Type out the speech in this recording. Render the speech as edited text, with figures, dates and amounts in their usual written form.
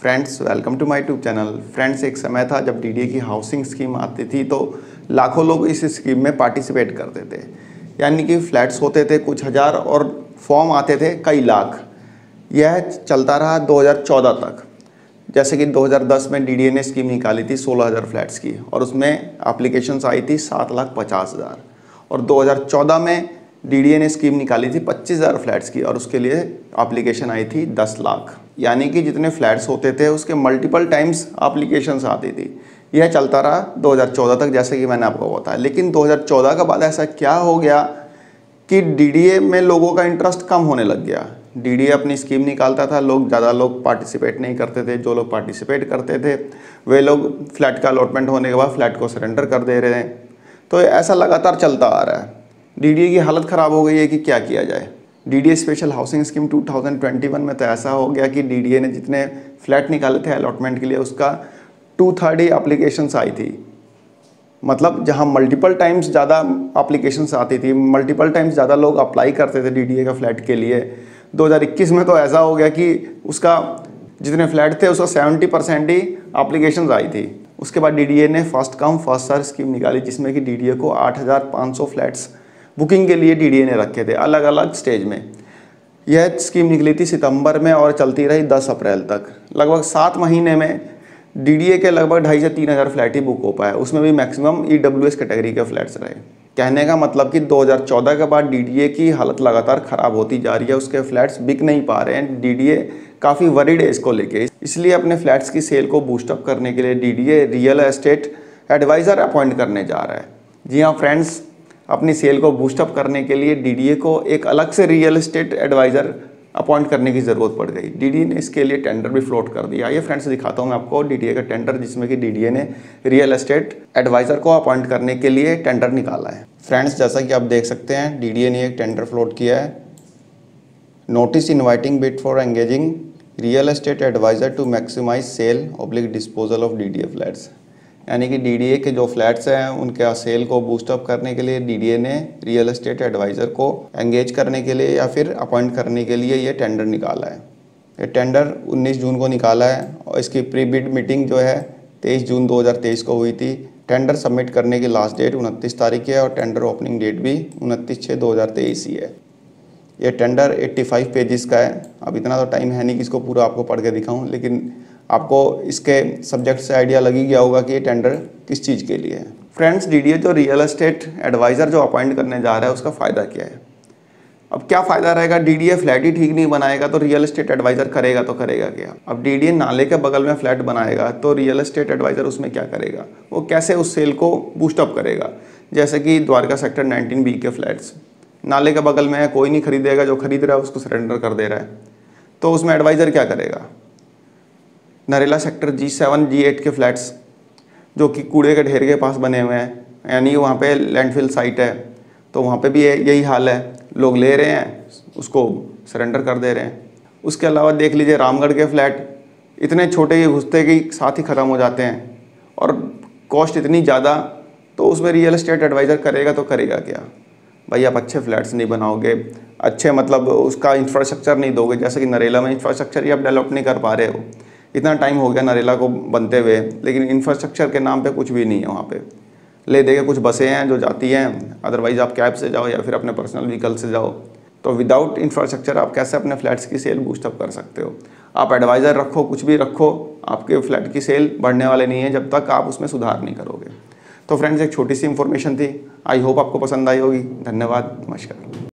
Friends welcome to my YouTube channel. Friends एक समय था जब डीडीए की हाउसिंग स्कीम आती थी तो लाखों लोग इस स्कीम में पार्टिसिपेट करते थे। यानी कि फ्लैट्स होते थे कुछ हज़ार और फॉर्म आते थे कई लाख। यह चलता रहा 2014 तक। जैसे कि 2010 में डीडीए ने स्कीम निकाली थी 16,000 फ्लैट्स की और उसमें एप्लीकेशंस आई थी 7,50,000। और 2014 में डीडीए ने स्कीम निकाली थी 25,000 फ्लैट्स की और उसके लिए एप्लीकेशन आई थी 10 लाख। यानी कि जितने फ्लैट्स होते थे उसके मल्टीपल टाइम्स एप्लीकेशंस आती थी। यह चलता रहा 2014 तक, जैसे कि मैंने आपको बताया। लेकिन 2014 के बाद ऐसा क्या हो गया कि डीडीए में लोगों का इंटरेस्ट कम होने लग गया। डीडीए अपनी स्कीम निकालता था, ज़्यादा लोग पार्टिसिपेट नहीं करते थे। जो लोग पार्टिसिपेट करते थे वे लोग फ्लैट का अलॉटमेंट होने के बाद फ्लैट को सरेंडर कर दे रहे हैं। तो ऐसा लगातार चलता आ रहा है। डीडीए की हालत ख़राब हो गई है कि क्या किया जाए। डीडीए स्पेशल हाउसिंग स्कीम 2021 में तो ऐसा हो गया कि डीडीए ने जितने फ्लैट निकाले थे अलॉटमेंट के लिए उसका 2/3 ही एप्लीकेशंस आई थी। मतलब जहां मल्टीपल टाइम्स ज़्यादा एप्लीकेशंस आती थी, मल्टीपल टाइम्स ज़्यादा लोग अप्लाई करते थे डीडीए का फ्लैट के लिए। 2021 में तो ऐसा हो गया कि उसका जितने फ्लैट थे उसका 70% ही एप्लीकेशंस आई थी। उसके बाद डीडीए ने first come first serve scheme निकाली, जिसमें कि डीडीए को 8,500 फ्लैट्स बुकिंग के लिए डीडीए ने रखे थे अलग अलग स्टेज में। यह स्कीम निकली थी सितंबर में और चलती रही 10 अप्रैल तक। लगभग 7 महीने में डीडीए के लगभग 2,500 से 3,000 फ्लैट ही बुक हो पाए। उसमें भी मैक्सिमम ईडब्ल्यूएस कैटेगरी के फ्लैट्स रहे। कहने का मतलब कि 2014 के बाद डीडीए की हालत लगातार ख़राब होती जा रही है। उसके फ्लैट्स बिक नहीं पा रहे हैं। डीडीए काफ़ी वरीड है इसको लेके। इसलिए अपने फ्लैट्स की सेल को बूस्टअप करने के लिए DDA real estate advisor appoint करने जा रहा है। जी हाँ फ्रेंड्स, अपनी सेल को बूस्टअप करने के लिए डीडीए को एक अलग से रियल एस्टेट एडवाइज़र अपॉइंट करने की ज़रूरत पड़ गई। डीडीए ने इसके लिए टेंडर भी फ्लोट कर दिया। ये फ्रेंड्स दिखाता हूँ मैं आपको डीडीए का टेंडर, जिसमें कि डीडीए ने रियल एस्टेट एडवाइज़र को अपॉइंट करने के लिए टेंडर निकाला है। फ्रेंड्स जैसा कि आप देख सकते हैं डीडीए ने एक टेंडर फ्लोट किया है। Notice inviting bid for engaging real estate advisor to maximise sale oblique disposal of DDA flats. यानी कि डीडीए के जो फ्लैट्स हैं उनके सेल को बूस्टअप करने के लिए डीडीए ने रियल एस्टेट एडवाइज़र को एंगेज करने के लिए या फिर अपॉइंट करने के लिए ये टेंडर निकाला है। ये टेंडर 19 जून को निकाला है और इसकी प्री बिड मीटिंग जो है 23 जून 2023 को हुई थी। टेंडर सबमिट करने की लास्ट डेट 29 तारीख है और टेंडर ओपनिंग डेट भी 29/6/2023 ही है। ये टेंडर 85 पेजेस का है। अब इतना तो टाइम है नहीं कि इसको पूरा आपको पढ़ के दिखाऊं, लेकिन आपको इसके सब्जेक्ट से आइडिया लग ही गया होगा कि ये टेंडर किस चीज़ के लिए है। फ्रेंड्स डीडीए जो रियल एस्टेट एडवाइज़र जो अपॉइंट करने जा रहा है उसका फ़ायदा क्या है? अब क्या फ़ायदा रहेगा? डीडीए फ्लैट ही ठीक नहीं बनाएगा तो रियल एस्टेट एडवाइज़र करेगा तो करेगा क्या? अब डीडीए नाले के बगल में फ्लैट बनाएगा तो रियल एस्टेट एडवाइज़र उसमें क्या करेगा? वो कैसे उस सेल को बूस्टअप करेगा? जैसे कि द्वारका सेक्टर 19B के फ्लैट्स नाले के बगल में है, कोई नहीं खरीदेगा, जो खरीद रहा है उसको सरेंडर कर दे रहा है, तो उसमें एडवाइज़र क्या करेगा? नरेला सेक्टर G7 G8 के फ्लैट्स जो कि कूड़े के ढेर के पास बने हुए हैं, यानी वहाँ पे लैंडफिल साइट है, तो वहाँ पे भी यही हाल है। लोग ले रहे हैं, उसको सरेंडर कर दे रहे हैं। उसके अलावा देख लीजिए रामगढ़ के फ्लैट इतने छोटे ही घुसते के साथ ही ख़त्म हो जाते हैं और कॉस्ट इतनी ज़्यादा, तो उसमें रियल एस्टेट एडवाइज़र करेगा तो करेगा क्या? भाई आप अच्छे फ्लैट्स नहीं बनाओगे, अच्छे मतलब उसका इंफ्रास्ट्रक्चर नहीं दोगे। जैसे कि नरेला में इंफ्रास्ट्रक्चर ही आप डेवलप नहीं कर पा रहे हो। इतना टाइम हो गया नरेला को बनते हुए, लेकिन इंफ्रास्ट्रक्चर के नाम पे कुछ भी नहीं है वहाँ पे। ले देके कुछ बसें हैं जो जाती हैं, अदरवाइज़ आप कैब से जाओ या फिर अपने पर्सनल व्हीकल से जाओ। तो विदाउट इंफ्रास्ट्रक्चर आप कैसे अपने फ्लैट्स की सेल बूस्टअप कर सकते हो? आप एडवाइज़र रखो, कुछ भी रखो, आपके फ्लैट की सेल बढ़ने वाले नहीं है जब तक आप उसमें सुधार नहीं करोगे। तो फ्रेंड्स एक छोटी सी इन्फॉर्मेशन थी, आई होप आपको पसंद आई होगी। धन्यवाद, नमस्कार।